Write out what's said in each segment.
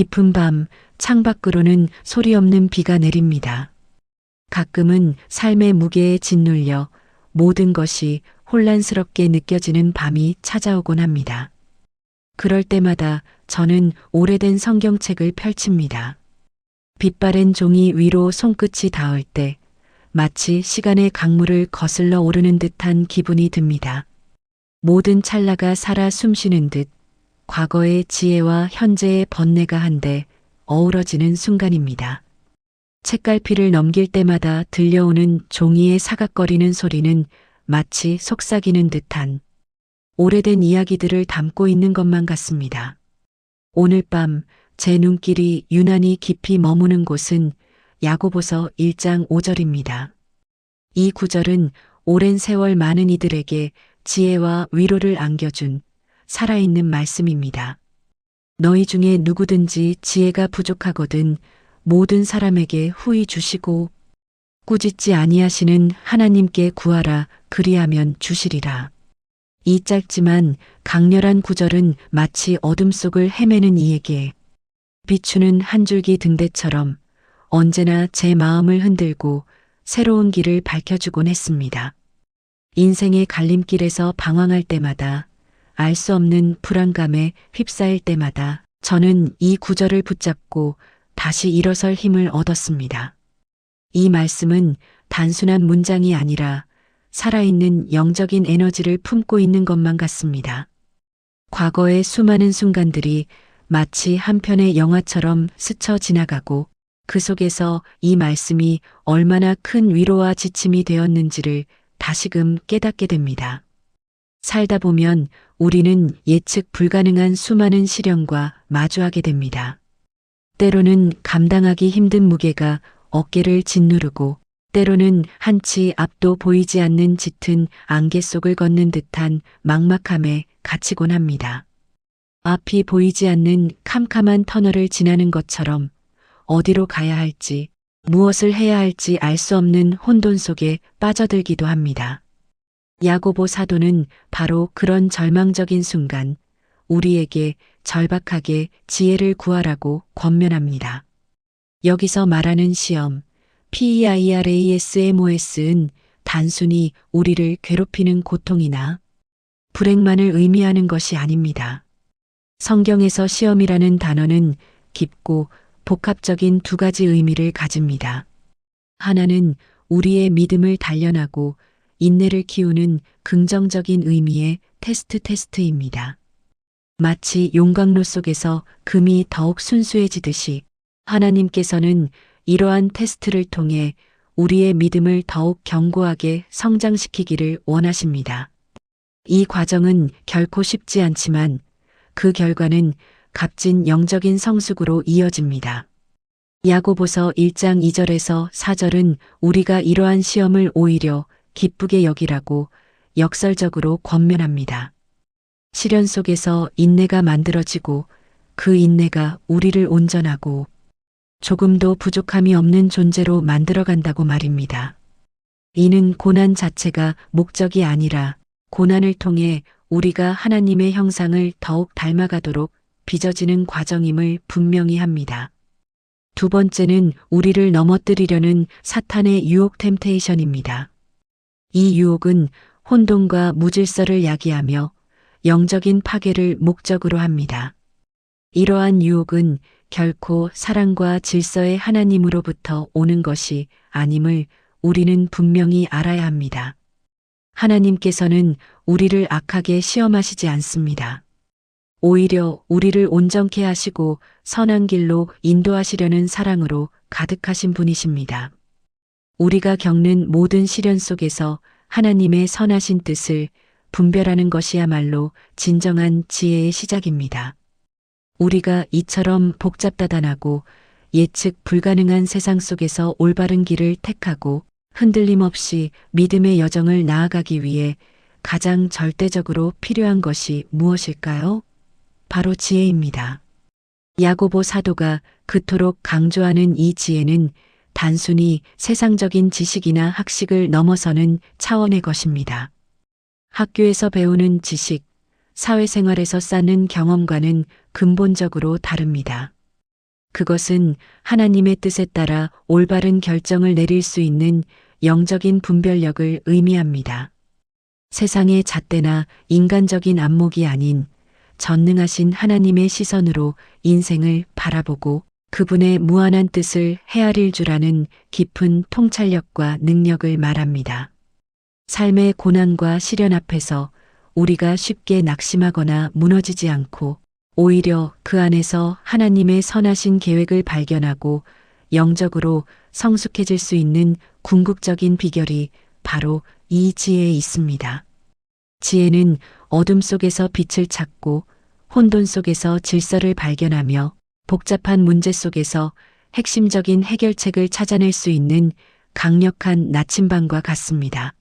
깊은 밤 창밖으로는 소리 없는 비가 내립니다. 가끔은 삶의 무게에 짓눌려 모든 것이 혼란스럽게 느껴지는 밤이 찾아오곤 합니다. 그럴 때마다 저는 오래된 성경책을 펼칩니다. 빛바랜 종이 위로 손끝이 닿을 때 마치 시간의 강물을 거슬러 오르는 듯한 기분이 듭니다. 모든 찰나가 살아 숨쉬는 듯 과거의 지혜와 현재의 번뇌가 한데 어우러지는 순간입니다. 책갈피를 넘길 때마다 들려오는 종이의 사각거리는 소리는 마치 속삭이는 듯한 오래된 이야기들을 담고 있는 것만 같습니다. 오늘 밤 제 눈길이 유난히 깊이 머무는 곳은 야고보서 1장 5절입니다. 이 구절은 오랜 세월 많은 이들에게 지혜와 위로를 안겨준 살아있는 말씀입니다. 너희 중에 누구든지 지혜가 부족하거든 모든 사람에게 후히 주시고 꾸짖지 아니하시는 하나님께 구하라 그리하면 주시리라. 이 짧지만 강렬한 구절은 마치 어둠 속을 헤매는 이에게 비추는 한 줄기 등대처럼 언제나 제 마음을 흔들고 새로운 길을 밝혀주곤 했습니다. 인생의 갈림길에서 방황할 때마다 알 수 없는 불안감에 휩싸일 때마다 저는 이 구절을 붙잡고 다시 일어설 힘을 얻었습니다. 이 말씀은 단순한 문장이 아니라 살아있는 영적인 에너지를 품고 있는 것만 같습니다. 과거의 수많은 순간들이 마치 한 편의 영화처럼 스쳐 지나가고 그 속에서 이 말씀이 얼마나 큰 위로와 지침이 되었는지를 다시금 깨닫게 됩니다. 살다 보면 우리는 예측 불가능한 수많은 시련과 마주하게 됩니다. 때로는 감당하기 힘든 무게가 어깨를 짓누르고 때로는 한치 앞도 보이지 않는 짙은 안개 속을 걷는 듯한 막막함에 갇히곤 합니다. 앞이 보이지 않는 캄캄한 터널을 지나는 것처럼 어디로 가야 할지, 무엇을 해야 할지 알 수 없는 혼돈 속에 빠져들기도 합니다. 야고보 사도는 바로 그런 절망적인 순간 우리에게 절박하게 지혜를 구하라고 권면합니다. 여기서 말하는 시험, PEIRASMOS는 단순히 우리를 괴롭히는 고통이나 불행만을 의미하는 것이 아닙니다. 성경에서 시험이라는 단어는 깊고 복합적인 두 가지 의미를 가집니다. 하나는 우리의 믿음을 단련하고 인내를 키우는 긍정적인 의미의 테스트입니다. 마치 용광로 속에서 금이 더욱 순수해지듯이 하나님께서는 이러한 테스트를 통해 우리의 믿음을 더욱 견고하게 성장시키기를 원하십니다. 이 과정은 결코 쉽지 않지만 그 결과는 값진 영적인 성숙으로 이어집니다. 야고보서 1장 2절에서 4절은 우리가 이러한 시험을 오히려 기쁘게 여기라고 역설적으로 권면합니다. 시련 속에서 인내가 만들어지고 그 인내가 우리를 온전하고 조금도 부족함이 없는 존재로 만들어간다고 말입니다. 이는 고난 자체가 목적이 아니라 고난을 통해 우리가 하나님의 형상을 더욱 닮아가도록 빚어지는 과정임을 분명히 합니다. 두 번째는 우리를 넘어뜨리려는 사탄의 유혹 템테이션입니다. 이 유혹은 혼돈과 무질서를 야기하며 영적인 파괴를 목적으로 합니다. 이러한 유혹은 결코 사랑과 질서의 하나님으로부터 오는 것이 아님을 우리는 분명히 알아야 합니다. 하나님께서는 우리를 악하게 시험하시지 않습니다. 오히려 우리를 온전케 하시고 선한 길로 인도하시려는 사랑으로 가득하신 분이십니다. 우리가 겪는 모든 시련 속에서 하나님의 선하신 뜻을 분별하는 것이야말로 진정한 지혜의 시작입니다. 우리가 이처럼 복잡다단하고 예측 불가능한 세상 속에서 올바른 길을 택하고 흔들림 없이 믿음의 여정을 나아가기 위해 가장 절대적으로 필요한 것이 무엇일까요? 바로 지혜입니다. 야고보 사도가 그토록 강조하는 이 지혜는 단순히 세상적인 지식이나 학식을 넘어서는 차원의 것입니다. 학교에서 배우는 지식, 사회생활에서 쌓는 경험과는 근본적으로 다릅니다. 그것은 하나님의 뜻에 따라 올바른 결정을 내릴 수 있는 영적인 분별력을 의미합니다. 세상의 잣대나 인간적인 안목이 아닌 전능하신 하나님의 시선으로 인생을 바라보고 그분의 무한한 뜻을 헤아릴 줄 아는 깊은 통찰력과 능력을 말합니다. 삶의 고난과 시련 앞에서 우리가 쉽게 낙심하거나 무너지지 않고 오히려 그 안에서 하나님의 선하신 계획을 발견하고 영적으로 성숙해질 수 있는 궁극적인 비결이 바로 이 지혜에 있습니다. 지혜는 어둠 속에서 빛을 찾고 혼돈 속에서 질서를 발견하며 복잡한 문제 속에서 핵심적인 해결책을 찾아낼 수 있는 강력한 나침반과 같습니다.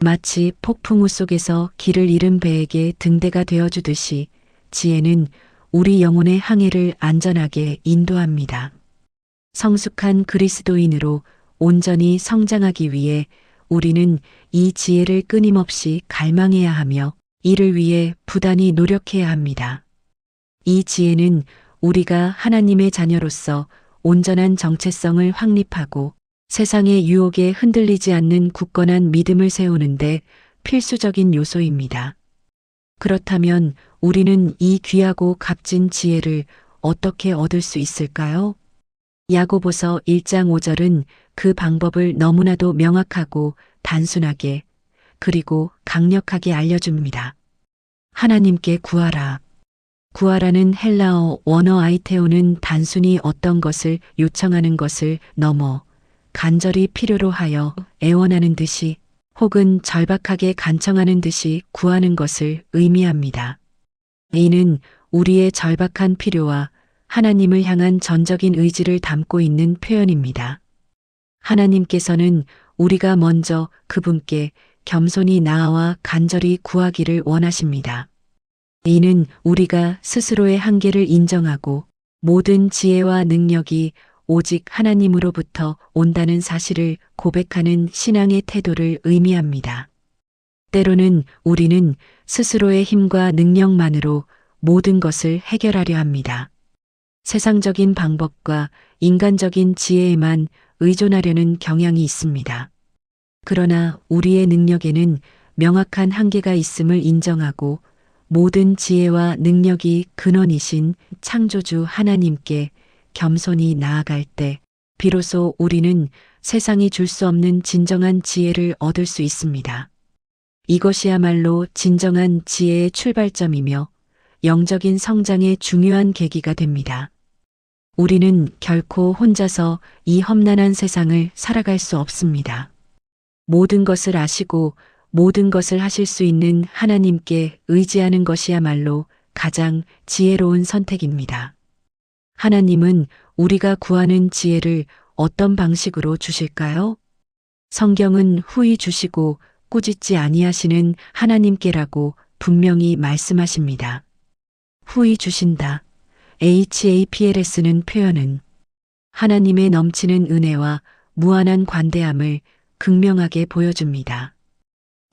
마치 폭풍우 속에서 길을 잃은 배에게 등대가 되어주듯이 지혜는 우리 영혼의 항해를 안전하게 인도합니다. 성숙한 그리스도인으로 온전히 성장하기 위해 우리는 이 지혜를 끊임없이 갈망해야 하며 이를 위해 부단히 노력해야 합니다. 이 지혜는 우리가 하나님의 자녀로서 온전한 정체성을 확립하고 세상의 유혹에 흔들리지 않는 굳건한 믿음을 세우는데 필수적인 요소입니다. 그렇다면 우리는 이 귀하고 값진 지혜를 어떻게 얻을 수 있을까요? 야고보서 1장 5절은 그 방법을 너무나도 명확하고 단순하게 그리고 강력하게 알려줍니다. 하나님께 구하라. 구하라는 헬라어 원어 아이테오는 단순히 어떤 것을 요청하는 것을 넘어 간절히 필요로 하여 애원하는 듯이 혹은 절박하게 간청하는 듯이 구하는 것을 의미합니다. 이는 우리의 절박한 필요와 하나님을 향한 전적인 의지를 담고 있는 표현입니다. 하나님께서는 우리가 먼저 그분께 겸손히 나아와 간절히 구하기를 원하십니다. 이는 우리가 스스로의 한계를 인정하고 모든 지혜와 능력이 오직 하나님으로부터 온다는 사실을 고백하는 신앙의 태도를 의미합니다. 때로는 우리는 스스로의 힘과 능력만으로 모든 것을 해결하려 합니다. 세상적인 방법과 인간적인 지혜에만 의존하려는 경향이 있습니다. 그러나 우리의 능력에는 명확한 한계가 있음을 인정하고 모든 지혜와 능력이 근원이신 창조주 하나님께 겸손히 나아갈 때 비로소 우리는 세상이 줄 수 없는 진정한 지혜를 얻을 수 있습니다. 이것이야말로 진정한 지혜의 출발점이며 영적인 성장의 중요한 계기가 됩니다. 우리는 결코 혼자서 이 험난한 세상을 살아갈 수 없습니다. 모든 것을 아시고 모든 것을 하실 수 있는 하나님께 의지하는 것이야말로 가장 지혜로운 선택입니다. 하나님은 우리가 구하는 지혜를 어떤 방식으로 주실까요? 성경은 후히 주시고 꾸짖지 아니하시는 하나님께라고 분명히 말씀하십니다. 후히 주신다. HAPLS는 표현은 하나님의 넘치는 은혜와 무한한 관대함을 극명하게 보여줍니다.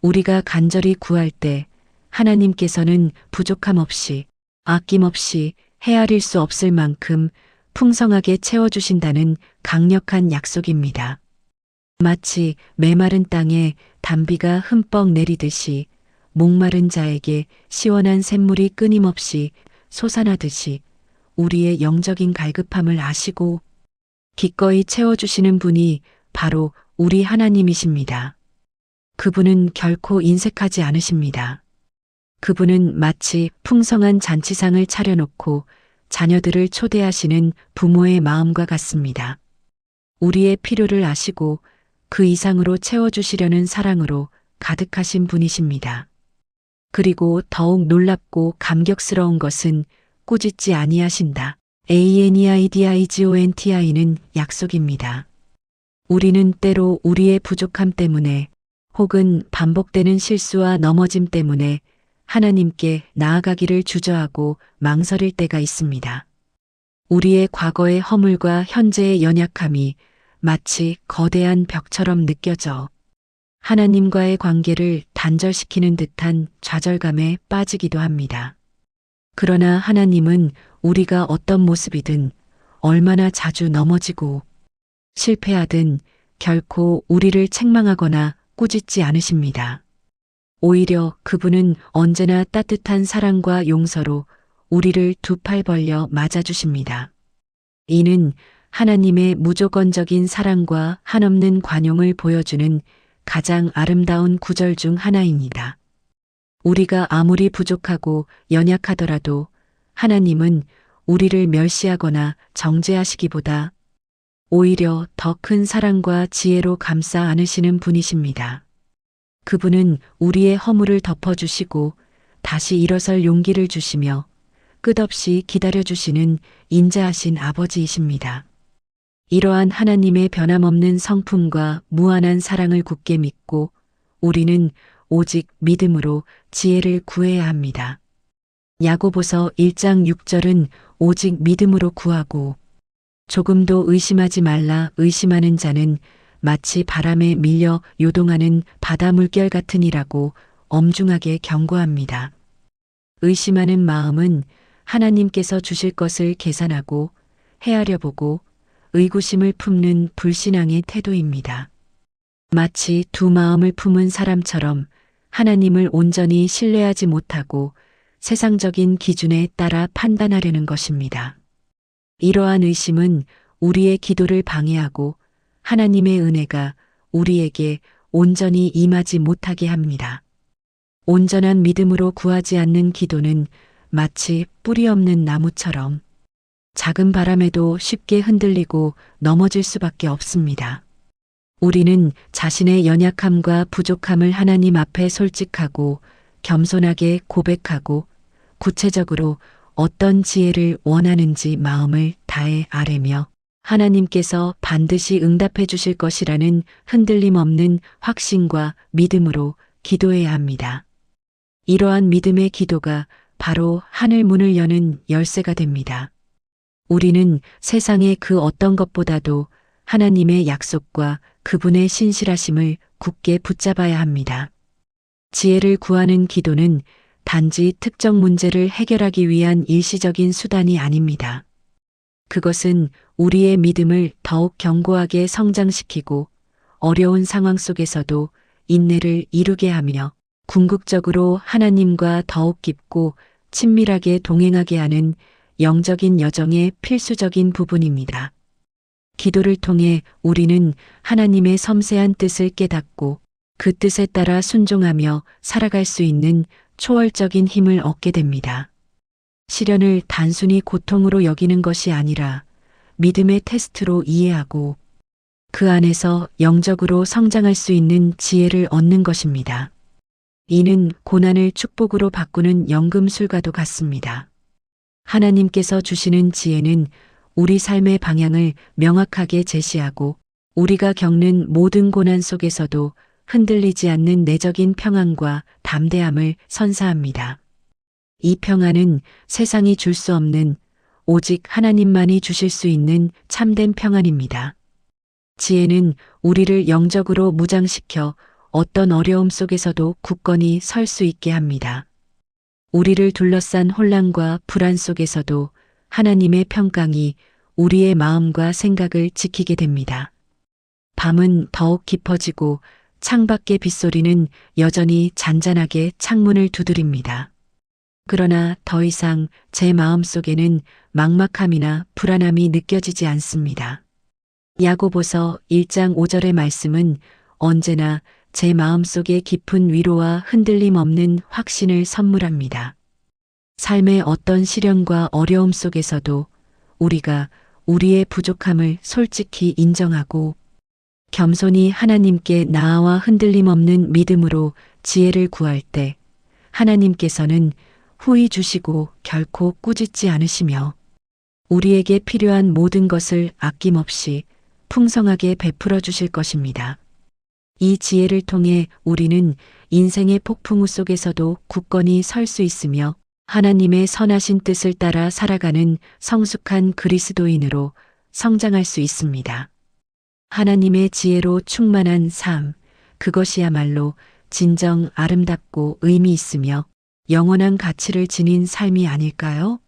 우리가 간절히 구할 때 하나님께서는 부족함 없이 아낌없이 헤아릴 수 없을 만큼 풍성하게 채워주신다는 강력한 약속입니다. 마치 메마른 땅에 단비가 흠뻑 내리듯이 목마른 자에게 시원한 샘물이 끊임없이 솟아나듯이 우리의 영적인 갈급함을 아시고 기꺼이 채워주시는 분이 바로 우리 하나님이십니다. 그분은 결코 인색하지 않으십니다. 그분은 마치 풍성한 잔치상을 차려놓고 자녀들을 초대하시는 부모의 마음과 같습니다. 우리의 필요를 아시고 그 이상으로 채워주시려는 사랑으로 가득하신 분이십니다. 그리고 더욱 놀랍고 감격스러운 것은 꾸짖지 아니하신다. ANEIDIGONTI는 약속입니다. 우리는 때로 우리의 부족함 때문에 혹은 반복되는 실수와 넘어짐 때문에 하나님께 나아가기를 주저하고 망설일 때가 있습니다. 우리의 과거의 허물과 현재의 연약함이 마치 거대한 벽처럼 느껴져 하나님과의 관계를 단절시키는 듯한 좌절감에 빠지기도 합니다. 그러나 하나님은 우리가 어떤 모습이든 얼마나 자주 넘어지고 실패하든 결코 우리를 책망하거나 꾸짖지 않으십니다. 오히려 그분은 언제나 따뜻한 사랑과 용서로 우리를 두 팔 벌려 맞아주십니다. 이는 하나님의 무조건적인 사랑과 한없는 관용을 보여주는 가장 아름다운 구절 중 하나입니다. 우리가 아무리 부족하고 연약하더라도 하나님은 우리를 멸시하거나 정죄하시기보다 오히려 더 큰 사랑과 지혜로 감싸 안으시는 분이십니다. 그분은 우리의 허물을 덮어주시고 다시 일어설 용기를 주시며 끝없이 기다려주시는 인자하신 아버지이십니다. 이러한 하나님의 변함없는 성품과 무한한 사랑을 굳게 믿고 우리는 오직 믿음으로 지혜를 구해야 합니다. 야고보서 1장 6절은 오직 믿음으로 구하고 조금도 의심하지 말라 의심하는 자는 마치 바람에 밀려 요동하는 바다 물결 같으니라고 엄중하게 경고합니다. 의심하는 마음은 하나님께서 주실 것을 계산하고 헤아려 보고 의구심을 품는 불신앙의 태도입니다. 마치 두 마음을 품은 사람처럼 하나님을 온전히 신뢰하지 못하고 세상적인 기준에 따라 판단하려는 것입니다. 이러한 의심은 우리의 기도를 방해하고 하나님의 은혜가 우리에게 온전히 임하지 못하게 합니다. 온전한 믿음으로 구하지 않는 기도는 마치 뿌리 없는 나무처럼 작은 바람에도 쉽게 흔들리고 넘어질 수밖에 없습니다. 우리는 자신의 연약함과 부족함을 하나님 앞에 솔직하고 겸손하게 고백하고 구체적으로 어떤 지혜를 원하는지 마음을 다해 아뢰며 하나님께서 반드시 응답해 주실 것이라는 흔들림 없는 확신과 믿음으로 기도해야 합니다. 이러한 믿음의 기도가 바로 하늘 문을 여는 열쇠가 됩니다. 우리는 세상의 그 어떤 것보다도 하나님의 약속과 그분의 신실하심을 굳게 붙잡아야 합니다. 지혜를 구하는 기도는 단지 특정 문제를 해결하기 위한 일시적인 수단이 아닙니다. 그것은 우리의 믿음을 더욱 견고하게 성장시키고 어려운 상황 속에서도 인내를 이루게 하며 궁극적으로 하나님과 더욱 깊고 친밀하게 동행하게 하는 영적인 여정의 필수적인 부분입니다. 기도를 통해 우리는 하나님의 섬세한 뜻을 깨닫고 그 뜻에 따라 순종하며 살아갈 수 있는 초월적인 힘을 얻게 됩니다. 시련을 단순히 고통으로 여기는 것이 아니라 믿음의 테스트로 이해하고 그 안에서 영적으로 성장할 수 있는 지혜를 얻는 것입니다. 이는 고난을 축복으로 바꾸는 연금술과도 같습니다. 하나님께서 주시는 지혜는 우리 삶의 방향을 명확하게 제시하고 우리가 겪는 모든 고난 속에서도 흔들리지 않는 내적인 평안과 담대함을 선사합니다. 이 평안은 세상이 줄 수 없는 오직 하나님만이 주실 수 있는 참된 평안입니다. 지혜는 우리를 영적으로 무장시켜 어떤 어려움 속에서도 굳건히 설 수 있게 합니다. 우리를 둘러싼 혼란과 불안 속에서도 하나님의 평강이 우리의 마음과 생각을 지키게 됩니다. 밤은 더욱 깊어지고 창밖의 빗소리는 여전히 잔잔하게 창문을 두드립니다. 그러나 더 이상 제 마음속에는 막막함이나 불안함이 느껴지지 않습니다. 야고보서 1장 5절의 말씀은 언제나 제 마음속에 깊은 위로와 흔들림 없는 확신을 선물합니다. 삶의 어떤 시련과 어려움 속에서도 우리가 우리의 부족함을 솔직히 인정하고 겸손히 하나님께 나아와 흔들림 없는 믿음으로 지혜를 구할 때 하나님께서는 후히 주시고 결코 꾸짖지 않으시며 우리에게 필요한 모든 것을 아낌없이 풍성하게 베풀어 주실 것입니다. 이 지혜를 통해 우리는 인생의 폭풍우 속에서도 굳건히 설 수 있으며 하나님의 선하신 뜻을 따라 살아가는 성숙한 그리스도인으로 성장할 수 있습니다. 하나님의 지혜로 충만한 삶, 그것이야말로 진정 아름답고 의미 있으며 영원한 가치를 지닌 삶이 아닐까요?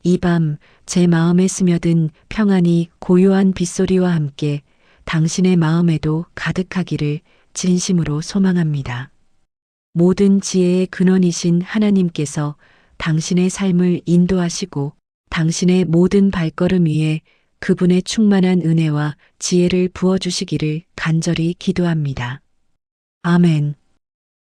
이 밤 제 마음에 스며든 평안이 고요한 빗소리와 함께 당신의 마음에도 가득하기를 진심으로 소망합니다. 모든 지혜의 근원이신 하나님께서 당신의 삶을 인도하시고 당신의 모든 발걸음 위에 그분의 충만한 은혜와 지혜를 부어주시기를 간절히 기도합니다. 아멘.